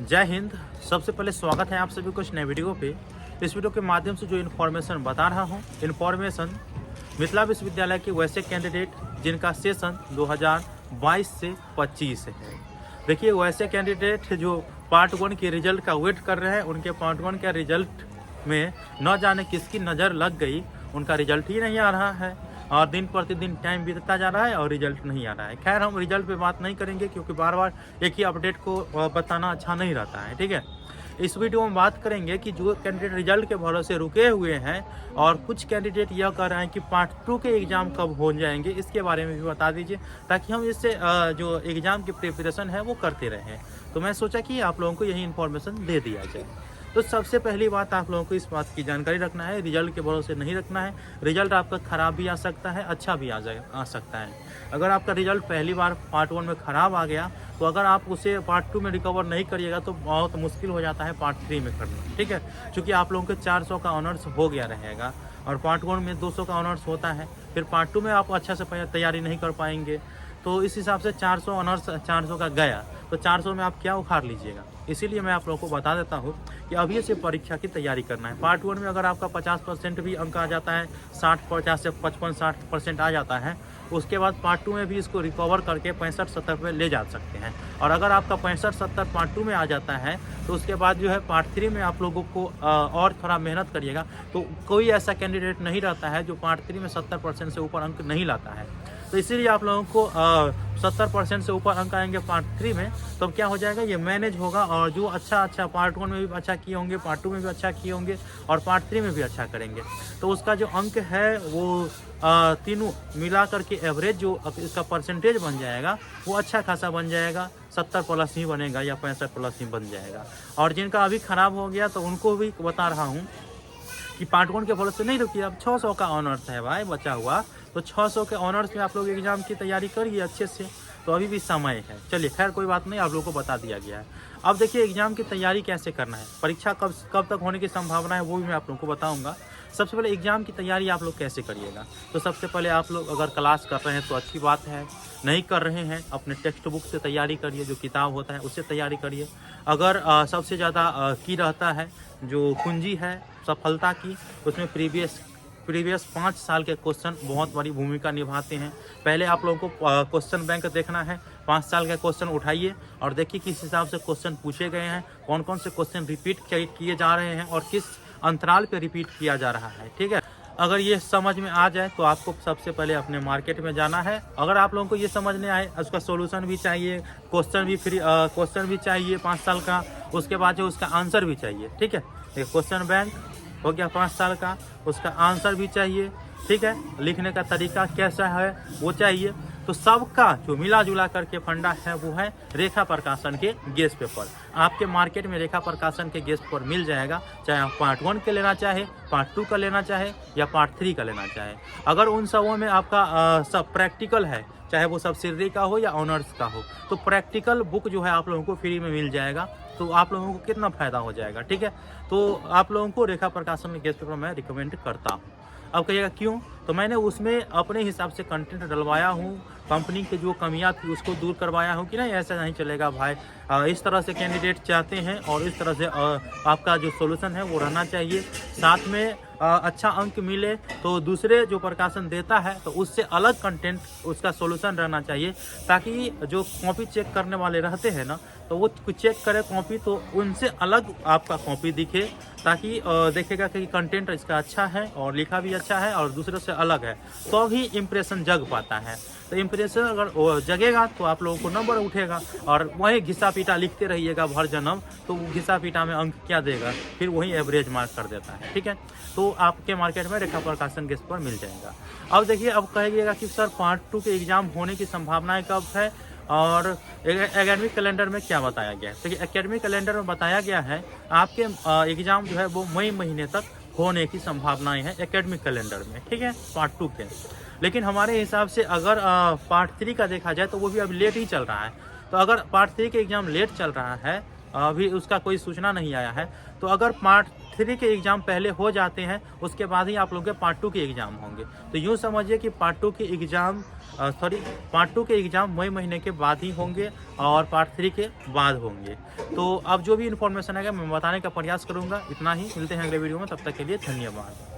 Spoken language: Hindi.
जय हिंद। सबसे पहले स्वागत है आप सभी को इस नए वीडियो पे। इस वीडियो के माध्यम से जो इन्फॉर्मेशन बता रहा हूँ, इन्फॉर्मेशन मिथिला विश्वविद्यालय के वैसे कैंडिडेट जिनका सेशन 2022 से 25 है। देखिए, वैसे कैंडिडेट जो पार्ट 1 के रिजल्ट का वेट कर रहे हैं, उनके पार्ट 1 के रिजल्ट में न जाने किसकी नज़र लग गई, उनका रिजल्ट ही नहीं आ रहा है और दिन प्रतिदिन टाइम बीतता जा रहा है और रिजल्ट नहीं आ रहा है। खैर, हम रिजल्ट पे बात नहीं करेंगे क्योंकि बार बार एक ही अपडेट को बताना अच्छा नहीं रहता है। ठीक है, इस वीडियो में बात करेंगे कि जो कैंडिडेट रिजल्ट के भरोसे रुके हुए हैं और कुछ कैंडिडेट यह कह रहे हैं कि पार्ट 2 के एग्ज़ाम कब हो जाएंगे, इसके बारे में भी बता दीजिए ताकि हम इससे जो एग्ज़ाम की प्रिपरेशन है वो करते रहें। तो मैं सोचा कि आप लोगों को यही इन्फॉर्मेशन दे दिया जाए। तो सबसे पहली बात, आप लोगों को इस बात की जानकारी रखना है, रिजल्ट के भरोसे नहीं रखना है। रिजल्ट आपका ख़राब भी आ सकता है, अच्छा भी आ सकता है। अगर आपका रिजल्ट पहली बार पार्ट 1 में ख़राब आ गया तो अगर आप उसे पार्ट 2 में रिकवर नहीं करिएगा तो बहुत मुश्किल हो जाता है पार्ट 3 में करना। ठीक है, क्योंकि आप लोगों के 400 का ऑनर्स हो गया रहेगा और पार्ट 1 में 200 का ऑनर्स होता है। फिर पार्ट 2 में आप अच्छा से तैयारी नहीं कर पाएंगे, तो इस हिसाब से 400 ऑनर्स 400 का गया तो 400 में आप क्या उखाड़ लीजिएगा। इसीलिए मैं आप लोगों को बता देता हूँ कि अभी से परीक्षा की तैयारी करना है। पार्ट 1 में अगर आपका 50% भी अंक आ जाता है, 50 से 55-60% आ जाता है, उसके बाद पार्ट 2 में भी इसको रिकवर करके 65-70 पे ले जा सकते हैं। और अगर आपका 65-70 पार्ट 2 में आ जाता है तो उसके बाद जो है पार्ट 3 में आप लोगों को और थोड़ा मेहनत करिएगा। तो कोई ऐसा कैंडिडेट नहीं रहता है जो पार्ट 3 में 70% से ऊपर अंक नहीं लाता है। तो इसीलिए आप लोगों को 70% से ऊपर अंक आएंगे पार्ट 3 में, तो क्या हो जाएगा, ये मैनेज होगा। और जो अच्छा पार्ट 1 में भी अच्छा किए होंगे, पार्ट 2 में भी अच्छा किए होंगे और पार्ट 3 में भी अच्छा करेंगे, तो उसका जो अंक है वो तीनों मिला करके एवरेज जो इसका परसेंटेज बन जाएगा वो अच्छा खासा बन जाएगा, 70+ ही बनेगा या 65+ ही बन जाएगा। और जिनका अभी ख़राब हो गया तो उनको भी बता रहा हूँ कि पार्ट 1 के भरोसे नहीं रुकिए। अब 600 का ऑनर्स है भाई बचा हुआ, तो 600 के ऑनर्स में आप लोग एग्ज़ाम की तैयारी करिए अच्छे से, तो अभी भी समय है। चलिए, खैर कोई बात नहीं, आप लोगों को बता दिया गया है। अब देखिए, एग्ज़ाम की तैयारी कैसे करना है, परीक्षा कब तक होने की संभावना है वो भी मैं आप लोगों को बताऊंगा। सबसे पहले एग्ज़ाम की तैयारी आप लोग कैसे करिएगा, तो सबसे पहले आप लोग अगर क्लास कर रहे हैं तो अच्छी बात है, नहीं कर रहे हैं अपने टेक्स्ट बुक से तैयारी करिए, जो किताब होता है उससे तैयारी करिए। अगर सबसे ज़्यादा की रहता है जो कुंजी है सफलता की, उसमें प्रीवियस 5 साल के क्वेश्चन बहुत बड़ी भूमिका निभाते हैं। पहले आप लोगों को क्वेश्चन बैंक देखना है, 5 साल के क्वेश्चन उठाइए और देखिए किस हिसाब से क्वेश्चन पूछे गए हैं, कौन कौन से क्वेश्चन रिपीट किए जा रहे हैं और किस अंतराल पे रिपीट किया जा रहा है। ठीक है, अगर ये समझ में आ जाए तो आपको सबसे पहले अपने मार्केट में जाना है। अगर आप लोगों को ये समझ नहीं आए, उसका सोल्यूशन भी चाहिए, क्वेश्चन भी चाहिए 5 साल का, उसके बाद जो उसका आंसर भी चाहिए। ठीक है, क्वेश्चन बैंक हो गया 5 साल का, उसका आंसर भी चाहिए। ठीक है, लिखने का तरीका कैसा है वो चाहिए। तो सबका जो मिला जुला करके फंडा है वो है रेखा प्रकाशन के गेस्ट पेपर। आपके मार्केट में रेखा प्रकाशन के गेस्ट पेपर मिल जाएगा, चाहे आप पार्ट 1 के लेना चाहे, पार्ट 2 का लेना चाहे या पार्ट 3 का लेना चाहे। अगर उन सबों में आपका सब प्रैक्टिकल है, चाहे वो सब्सिडरी का हो या ऑनर्स का हो, तो प्रैक्टिकल बुक जो है आप लोगों को फ्री में मिल जाएगा। तो आप लोगों को कितना फ़ायदा हो जाएगा। ठीक है, तो आप लोगों को रेखा प्रकाशन के गेस्ट पेपर मैं रिकमेंड करता हूँ। अब कहिएगा क्यों, तो मैंने उसमें अपने हिसाब से कंटेंट डलवाया हूँ, कंपनी की जो कमियां थी उसको दूर करवाया हूँ कि नहीं ऐसा नहीं चलेगा भाई, इस तरह से कैंडिडेट चाहते हैं और इस तरह से आपका जो सॉल्यूशन है वो रहना चाहिए। साथ में अच्छा अंक मिले तो दूसरे जो प्रकाशन देता है तो उससे अलग कंटेंट उसका सॉल्यूशन रहना चाहिए, ताकि जो कॉपी चेक करने वाले रहते हैं ना, तो वो चेक करे कॉपी तो उनसे अलग आपका कॉपी दिखे, ताकि देखेगा कि कंटेंट इसका अच्छा है और लिखा भी अच्छा है और दूसरे से अलग है, तो ही इम्प्रेशन जग पाता है। तो इम्प्रेशन अगर जगेगा तो आप लोगों को नंबर उठेगा, और वही घिसा पीटा लिखते रहिएगा भर जन्म, तो घिसा पीटा में अंक क्या देगा, फिर वही एवरेज मार्क कर देता है। ठीक है, तो आपके मार्केट में रेखा प्रकाशन के पर मिल जाएगा। अब देखिए, अब कहिएगा कि सर पार्ट 2 के एग्ज़ाम होने की संभावनाएं कब है और एकेडमिक कैलेंडर में क्या बताया गया है। तो एकेडमिक कैलेंडर में बताया गया है आपके एग्ज़ाम जो है वो मई महीने तक होने की संभावनाएं हैं एकेडमिक कैलेंडर में। ठीक है, पार्ट 2 के। लेकिन हमारे हिसाब से अगर पार्ट 3 का देखा जाए तो वो भी अभी लेट ही चल रहा है। तो अगर पार्ट 3 के एग्ज़ाम लेट चल रहा है अभी उसका कोई सूचना नहीं आया है। तो अगर पार्ट 3 के एग्ज़ाम पहले हो जाते हैं उसके बाद ही आप लोग के पार्ट 2 के एग्ज़ाम होंगे। तो यूँ समझिए कि पार्ट 2 के एग्ज़ाम मई महीने के बाद ही होंगे और पार्ट 3 के बाद होंगे। तो अब जो भी इन्फॉर्मेशन आएगा मैं बताने का प्रयास करूँगा। इतना ही, मिलते हैं अगले वीडियो में, तब तक के लिए धन्यवाद।